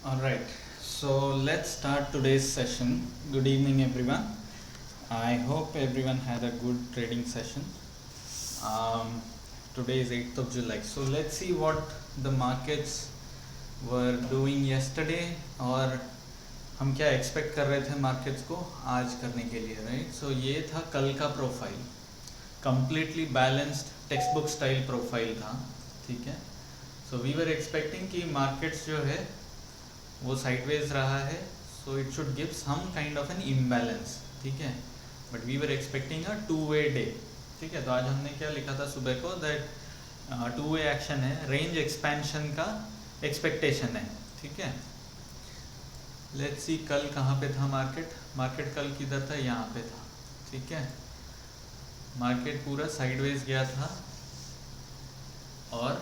All right, so let's start today's session. Good evening, everyone. I hope everyone had a good trading session. Today is 8th of July, so let's see what the markets were doing yesterday और हम क्या expect कर रहे थे markets को आज करने के लिए, राइट? सो ये था कल का profile, completely balanced text book style profile था, ठीक है? सो वी वर एक्सपेक्टिंग कि मार्केट्स जो है वो साइडवेज रहा है, so it should give some kind of an imbalance, ठीक है? But we were expecting a two way day, ठीक है? तो आज हमने क्या लिखा था सुबह को, दैट टू वे एक्शन है, रेंज एक्सपेंशन का एक्सपेक्टेशन है, ठीक है? लेट्स सी कल कहाँ पे था मार्केट कल किधर था, यहाँ पे था, ठीक है? मार्केट पूरा साइडवेज गया था और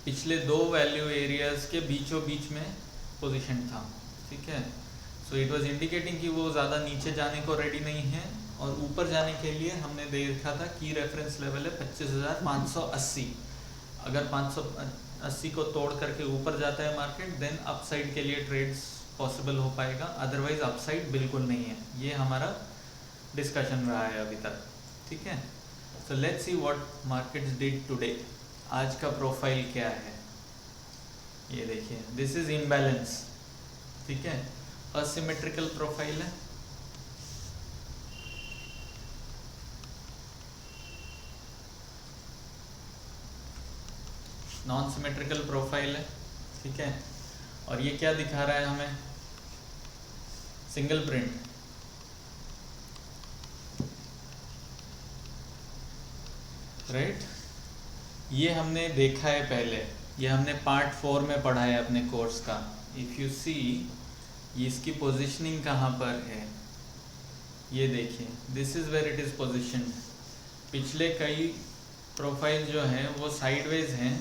पिछले दो वैल्यू एरियाज के बीचों बीच में पोजीशन था, ठीक है? सो इट वाज इंडिकेटिंग कि वो ज़्यादा नीचे जाने को रेडी नहीं है और ऊपर जाने के लिए हमने देखा था की रेफरेंस लेवल है 25,580। अगर 580 को तोड़ करके ऊपर जाता है मार्केट, देन अपसाइड के लिए ट्रेड्स पॉसिबल हो पाएगा, अदरवाइज अपसाइड बिल्कुल नहीं है। ये हमारा डिस्कशन रहा है अभी तक, ठीक है? So let's see what markets did today. आज का प्रोफाइल क्या है ये देखिए, दिस इज इम्बैलेंस, ठीक है? असिमेट्रिकल प्रोफाइल है, नॉन सिमेट्रिकल प्रोफाइल है, ठीक है? और ये क्या दिखा रहा है हमें, सिंगल प्रिंट, राइट? ये हमने देखा है पहले, ये हमने पार्ट 4 में पढ़ा है अपने कोर्स का। इफ़ यू सी इसकी पोजीशनिंग कहाँ पर है, ये देखिए, this is where it is position. पिछले कई प्रोफाइल जो हैं वो साइडवेज हैं,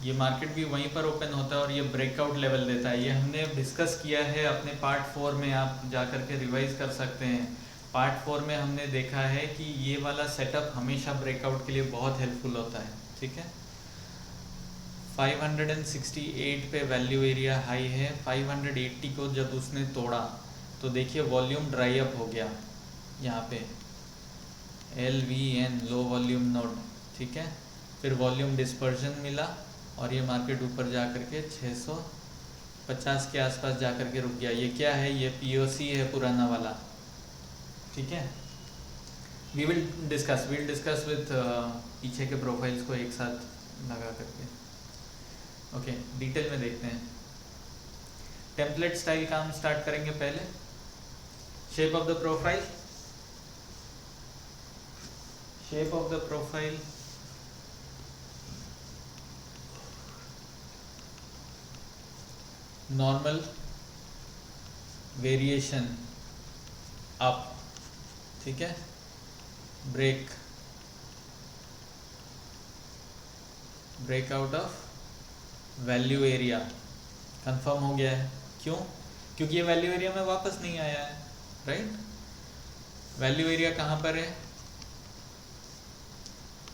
ये मार्केट भी वहीं पर ओपन होता है और ये ब्रेकआउट लेवल देता है। ये हमने डिस्कस किया है अपने पार्ट 4 में, आप जा कर के रिवाइज कर सकते हैं। पार्ट 4 में हमने देखा है कि ये वाला सेटअप हमेशा ब्रेकआउट के लिए बहुत हेल्पफुल होता है, ठीक है? 568 पे वैल्यू एरिया हाई है, 580 को जब उसने तोड़ा तो देखिए वॉल्यूम ड्राई अप हो गया यहाँ पे, LVN लो वॉल्यूम नोड, ठीक है? फिर वॉल्यूम डिस्पर्जन मिला और ये मार्केट ऊपर जा कर के 650 के आसपास जा कर के रुक गया। ये क्या है, ये POC है पुराना वाला, ठीक है? वी विल डिस्कस विथ पीछे के प्रोफाइल्स को एक साथ लगा करके, ओके? डिटेल में देखते हैं। टेम्पलेट स्टाइल का हम स्टार्ट करेंगे पहले। Shape of the profile, normal variation up, ठीक है? Breakout of value area confirm हो गया है। क्यों? क्योंकि ये वैल्यू एरिया में वापस नहीं आया है, राइट? वैल्यू एरिया कहाँ पर है,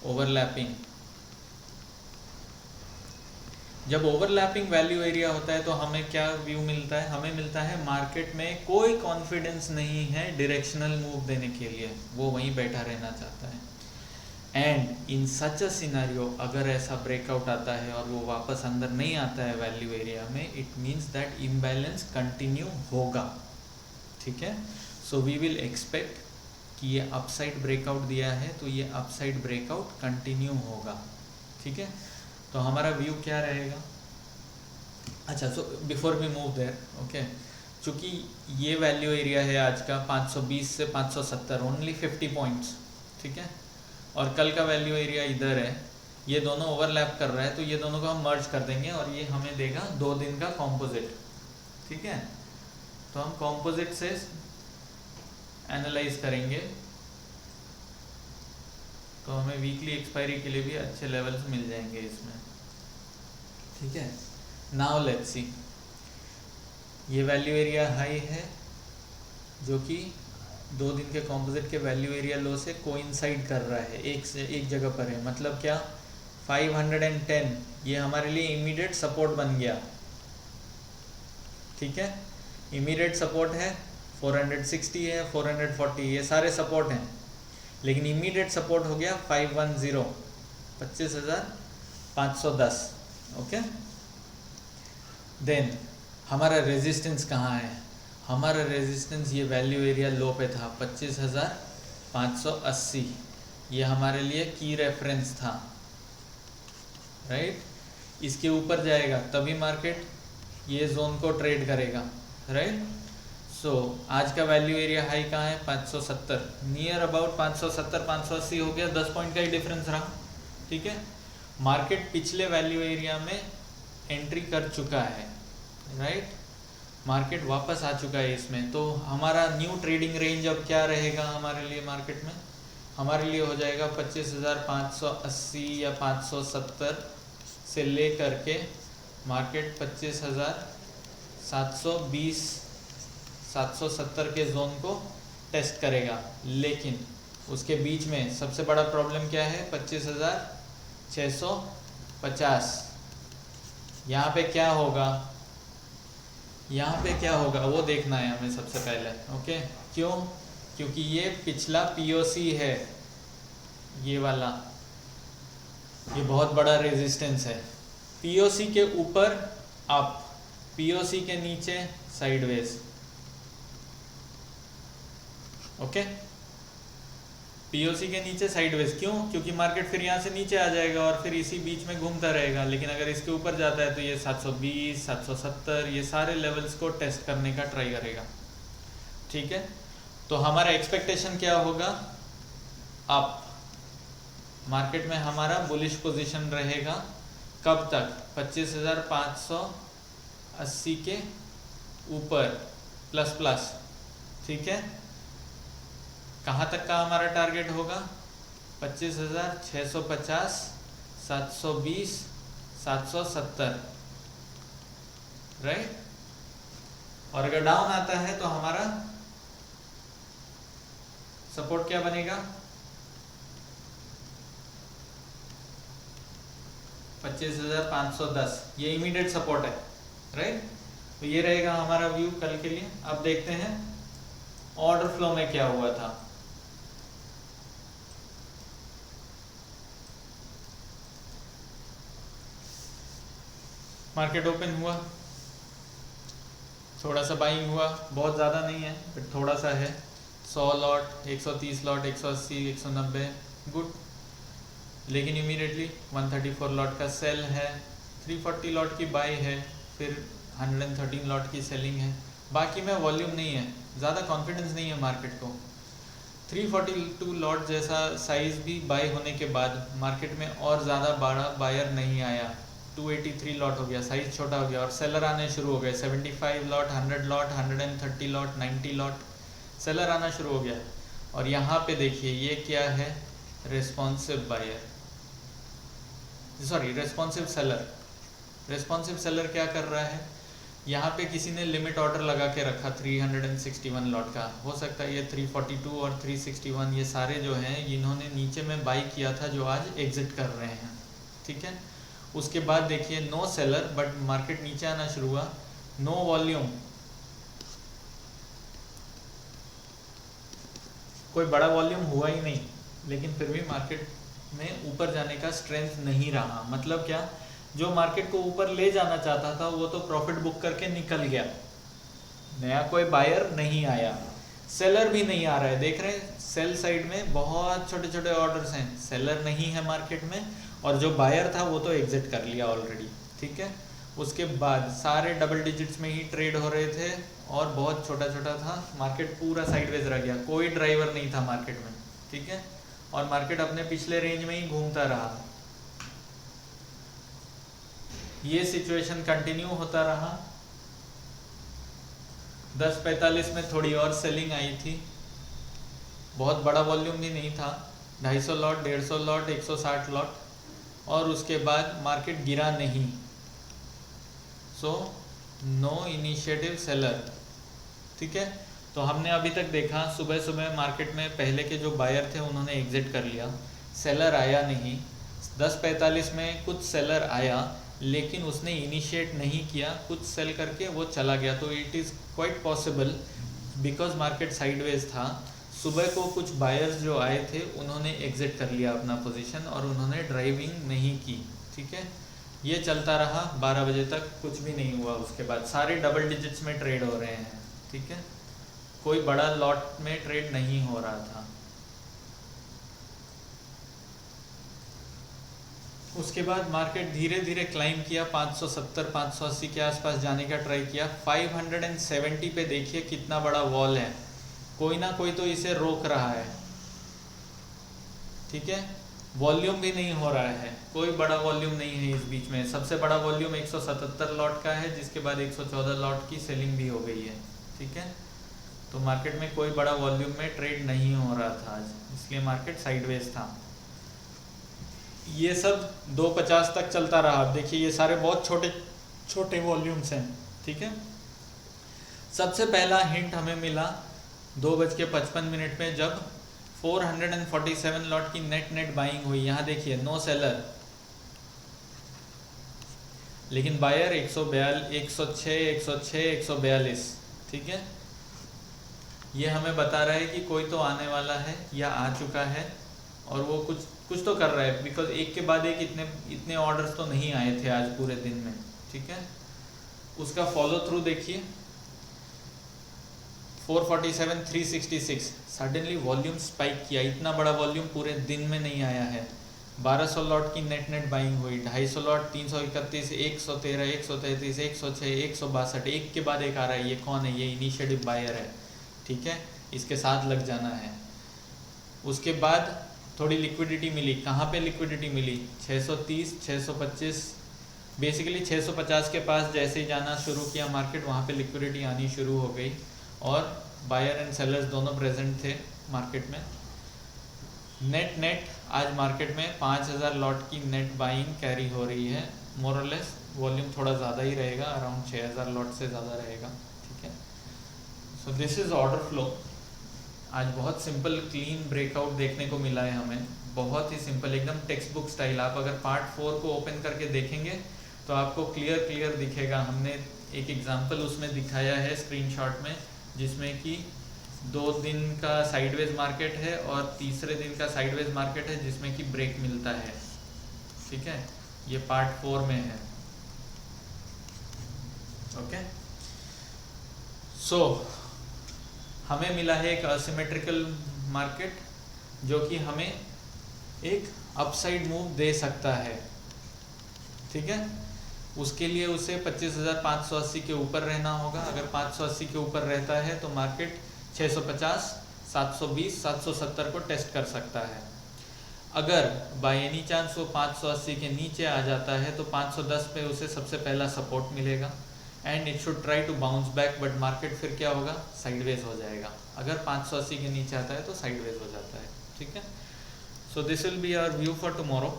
ओवरलैपिंग। जब ओवरलैपिंग वैल्यू एरिया होता है तो हमें क्या व्यू मिलता है, हमें मिलता है मार्केट में कोई कॉन्फिडेंस नहीं है डायरेक्शनल मूव देने के लिए, वो वहीं बैठा रहना चाहता है। And in such a scenario, अगर ऐसा ब्रेकआउट आता है और वो वापस अंदर नहीं आता है वैल्यू एरिया में, it means that imbalance continue होगा, ठीक है? सो वी विल एक्सपेक्ट कि ये अपसाइड ब्रेकआउट दिया है तो ये अपसाइड ब्रेकआउट कंटिन्यू होगा, ठीक है? तो हमारा व्यू क्या रहेगा? अच्छा, so before we move there, okay, चूँकि ये वैल्यू एरिया है आज का 520 से 570, ओनली 50 पॉइंट्स, ठीक है? और कल का वैल्यू एरिया इधर है, ये दोनों ओवरलैप कर रहा है, तो ये दोनों को हम मर्ज कर देंगे और ये हमें देगा 2 दिन का कॉम्पोजिट, ठीक है? तो हम कॉम्पोजिट से एनालाइज करेंगे तो हमें वीकली एक्सपायरी के लिए भी अच्छे लेवल्स मिल जाएंगे इसमें, ठीक है? नाउ लेट्स सी, ये वैल्यू एरिया हाई है जो कि 2 दिन के कॉम्पोजिट के वैल्यू एरिया लो से कोइंसाइड कर रहा है, एक जगह पर है। मतलब क्या, 510 ये हमारे लिए इमीडिएट सपोर्ट बन गया, ठीक है। इमीडिएट सपोर्ट है 460 है, 440 ये सारे सपोर्ट हैं, लेकिन इमीडिएट सपोर्ट हो गया 510 25,510, ओके। देन हमारा रेजिस्टेंस कहाँ है? हमारा रेजिस्टेंस ये वैल्यू एरिया लो पे था 25,580, ये हमारे लिए की रेफरेंस था, राइट। इसके ऊपर जाएगा तभी मार्केट ये जोन को ट्रेड करेगा, राइट। सो आज का वैल्यू एरिया हाई कहाँ है? 570, नियर अबाउट 570 580 हो गया, 10 पॉइंट का ही डिफरेंस रहा, ठीक है। मार्केट पिछले वैल्यू एरिया में एंट्री कर चुका है, राइट। मार्केट वापस आ चुका है इसमें, तो हमारा न्यू ट्रेडिंग रेंज अब क्या रहेगा हमारे लिए? मार्केट में हमारे लिए हो जाएगा 25,580 या 570 से ले करके मार्केट 25,720 770 के जोन को टेस्ट करेगा। लेकिन उसके बीच में सबसे बड़ा प्रॉब्लम क्या है? 25,650। यहाँ पे क्या होगा? यहाँ पे क्या होगा वो देखना है हमें सबसे पहले, ओके। क्यों? क्योंकि ये पिछला पीओसी है, ये वाला, ये बहुत बड़ा रेजिस्टेंस है। पीओसी के ऊपर अप, पीओसी के नीचे साइडवेज, ओके। पीओसी के नीचे साइडवेज क्यों? क्योंकि मार्केट फिर यहाँ से नीचे आ जाएगा और फिर इसी बीच में घूमता रहेगा। लेकिन अगर इसके ऊपर जाता है तो ये 720 770 ये सारे लेवल्स को टेस्ट करने का ट्राई करेगा, ठीक है। तो हमारा एक्सपेक्टेशन क्या होगा? अप, मार्केट में हमारा बुलिश पोजीशन रहेगा। कब तक? 25,580 के ऊपर प्लस, ठीक है। कहाँ तक का हमारा टारगेट होगा? 25,650 720 770, राइट। और अगर डाउन आता है तो हमारा सपोर्ट क्या बनेगा? 25,510, ये इमीडिएट सपोर्ट है, राइट। तो ये रहेगा हमारा व्यू कल के लिए। अब देखते हैं ऑर्डर फ्लो में क्या हुआ था। मार्केट ओपन हुआ, थोड़ा सा बाइंग हुआ, बहुत ज़्यादा नहीं है बट थोड़ा सा है। 100 लॉट, 130 लॉट, 180 190, गुड। लेकिन इमीडिएटली 134 लॉट का सेल है, 340 लॉट की बाई है, फिर 113 लॉट की सेलिंग है। बाकी में वॉल्यूम नहीं है, ज़्यादा कॉन्फिडेंस नहीं है मार्केट को। 342 लॉट जैसा साइज भी बाई होने के बाद मार्केट में और ज़्यादा बड़ा बायर नहीं आया। 283 लॉट हो गया, साइज छोटा हो गया और सेलर आने शुरू हो गए। 75 lot, 100 lot, 130 lot, 90 lot seller आना शुरू हो गया। और यहाँ पे देखिए ये क्या है? Responsive buyer, sorry responsive seller. Responsive seller क्या कर रहा है? यहाँ पे किसी ने लिमिट ऑर्डर लगा के रखा 361 लॉट का। हो सकता है ये 342 और 361 ये सारे जो हैं इन्होंने नीचे में बाई किया था, जो आज एग्जिट कर रहे हैं, ठीक है। उसके बाद देखिए नो सेलर, बट मार्केट नीचे आना शुरू हुआ, नो वॉल्यूम, कोई बड़ा वॉल्यूम हुआ ही नहीं, लेकिन फिर भी मार्केट में ऊपर जाने का स्ट्रेंथ नहीं रहा। मतलब क्या? जो मार्केट को ऊपर ले जाना चाहता था वो तो प्रॉफिट बुक करके निकल गया, नया कोई बायर नहीं आया, सेलर भी नहीं आ रहा है। देख रहे हैं सेल साइड में बहुत छोटे छोटे ऑर्डर्स हैं, सेलर नहीं है मार्केट में, और जो बायर था वो तो एग्जिट कर लिया ऑलरेडी, ठीक है। उसके बाद सारे डबल डिजिट्स में ही ट्रेड हो रहे थे और बहुत छोटा छोटा था, मार्केट पूरा साइडवेज रह गया, कोई ड्राइवर नहीं था मार्केट में, ठीक है। और मार्केट अपने पिछले रेंज में ही घूमता रहा। ये सिचुएशन कंटिन्यू होता रहा। 10:45 में थोड़ी और सेलिंग आई थी, बहुत बड़ा वॉल्यूम भी नहीं था, 250 लॉट, 150 लॉट, 160 लॉट, और उसके बाद मार्केट गिरा नहीं। सो नो इनिशिएटिव सेलर, ठीक है। तो हमने अभी तक देखा सुबह सुबह मार्केट में पहले के जो बायर थे उन्होंने एग्जिट कर लिया, सेलर आया नहीं, 10:45 में कुछ सेलर आया, लेकिन उसने इनिशिएट नहीं किया, कुछ सेल करके वो चला गया। तो it is quite possible, because market sideways था, सुबह को कुछ बायर्स जो आए थे उन्होंने एग्जिट कर लिया अपना पोजीशन और उन्होंने ड्राइविंग नहीं की। ठीक है, ये चलता रहा 12 बजे तक, कुछ भी नहीं हुआ। उसके बाद सारे डबल डिजिट्स में ट्रेड हो रहे हैं। ठीक है, कोई बड़ा लॉट में ट्रेड नहीं हो रहा था। उसके बाद मार्केट धीरे धीरे क्लाइम किया, 570 580 के आसपास जाने का ट्राई किया। 570 पे देखिए कितना बड़ा वॉल है, कोई ना कोई तो इसे रोक रहा है। ठीक है, वॉल्यूम भी नहीं हो रहा है, कोई बड़ा वॉल्यूम नहीं है इस बीच में। सबसे बड़ा वॉल्यूम 177 लॉट का है, जिसके बाद 114 लॉट की सेलिंग भी हो गई है। ठीक है, तो मार्केट में कोई बड़ा वॉल्यूम में ट्रेड नहीं हो रहा था आज, इसलिए मार्केट साइडवेज था। ये सब 250 तक चलता रहा। अब देखिए ये सारे बहुत छोटे छोटे वॉल्यूम्स हैं। ठीक है, सबसे पहला हिंट हमें मिला 2:55 में, जब 447 लॉट की नेट बाइंग हुई। यहाँ देखिए नो सेलर, लेकिन बायर 106 106 142। ठीक है, ये हमें बता रहा है कि कोई तो आने वाला है या आ चुका है, और वो कुछ तो कर रहा है, बिकॉज एक के बाद एक इतने ऑर्डर्स तो नहीं आए थे आज पूरे दिन में। ठीक है, उसका फॉलो थ्रू देखिए, 447 366 सडनली वॉल्यूम स्पाइक किया। इतना बड़ा वॉल्यूम पूरे दिन में नहीं आया है। 1200 लॉट की नेट बाइंग हुई, 250 लॉट, 331, 113, 133, 106, 162, एक के बाद एक आ रहा है। ये कौन है? ये इनिशिएटिव बायर है। ठीक है, इसके साथ लग जाना है। उसके बाद थोड़ी लिक्विडिटी मिली। कहाँ पे लिक्विडिटी मिली? 630 625, बेसिकली 650 के पास जैसे ही जाना शुरू किया मार्केट, वहाँ पे लिक्विडिटी आनी शुरू हो गई, और बायर एंड सेलर्स दोनों प्रेजेंट थे मार्केट में। नेट आज मार्केट में 5000 लॉट की नेट बाइंग कैरी हो रही है। मोर और लेस वॉल्यूम थोड़ा ज़्यादा ही रहेगा, अराउंड 6000 लॉट से ज़्यादा रहेगा। ठीक है, so this is order flow. आज बहुत सिंपल क्लीन ब्रेकआउट देखने को मिला है हमें, बहुत ही सिंपल, एकदम टेक्स्ट बुक स्टाइल। आप अगर पार्ट 4 को ओपन करके देखेंगे तो आपको क्लियर दिखेगा। हमने एक एग्जांपल उसमें दिखाया है स्क्रीनशॉट में, जिसमें कि 2 दिन का साइडवेज मार्केट है और तीसरे दिन का साइडवेज मार्केट है, जिसमें कि ब्रेक मिलता है। ठीक है, ये पार्ट 4 में है। ओके, सो हमें मिला है एक असिमेट्रिकल मार्केट, जो कि हमें एक अपसाइड मूव दे सकता है। ठीक है, उसके लिए उसे 25,580 के ऊपर रहना होगा। अगर 580 के ऊपर रहता है तो मार्केट 650, 720, 770 को टेस्ट कर सकता है। अगर बाय एनी चांस वो 580 के नीचे आ जाता है तो 510 पे उसे सबसे पहला सपोर्ट मिलेगा, and it should try to bounce back, but market फिर क्या होगा? साइडवेज हो जाएगा। अगर 580 के नीचे आता है तो साइडवेज हो जाता है। ठीक है, so this will be our view for tomorrow.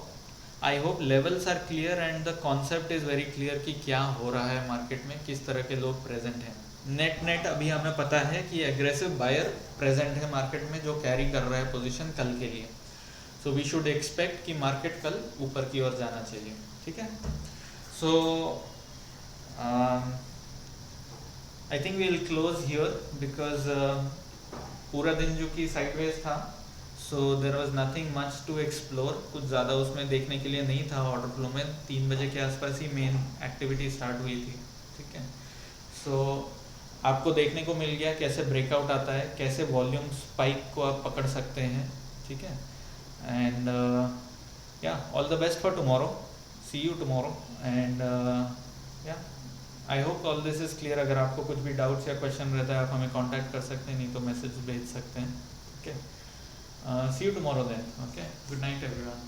I hope levels are clear and the concept is very clear कि क्या हो रहा है मार्केट में, किस तरह के लोग प्रेजेंट हैं। नेट अभी हमें पता है कि एग्रेसिव बायर प्रेजेंट है मार्केट में, जो कैरी कर रहा है पोजीशन कल के लिए। सो वी शुड एक्सपेक्ट कि मार्केट कल ऊपर की ओर जाना चाहिए। ठीक है, so I think we will close here, because पूरा दिन जो कि साइडवेज था, so there was nothing much to explore. कुछ ज़्यादा उसमें देखने के लिए नहीं था। ऑर्डर फ्लो में 3 बजे के आसपास ही मेन एक्टिविटी स्टार्ट हुई थी। ठीक है, सो आपको देखने को मिल गया कैसे ब्रेकआउट आता है, कैसे वॉल्यूम स्पाइक को आप पकड़ सकते हैं। ठीक है, and yeah all the best for tomorrow, see you tomorrow, and yeah I hope all this is clear. अगर आपको कुछ भी डाउट्स या क्वेश्चन रहता है आप हमें कांटेक्ट कर सकते हैं, नहीं तो मैसेज भेज सकते हैं। Okay, see you tomorrow then. Okay, good night everyone.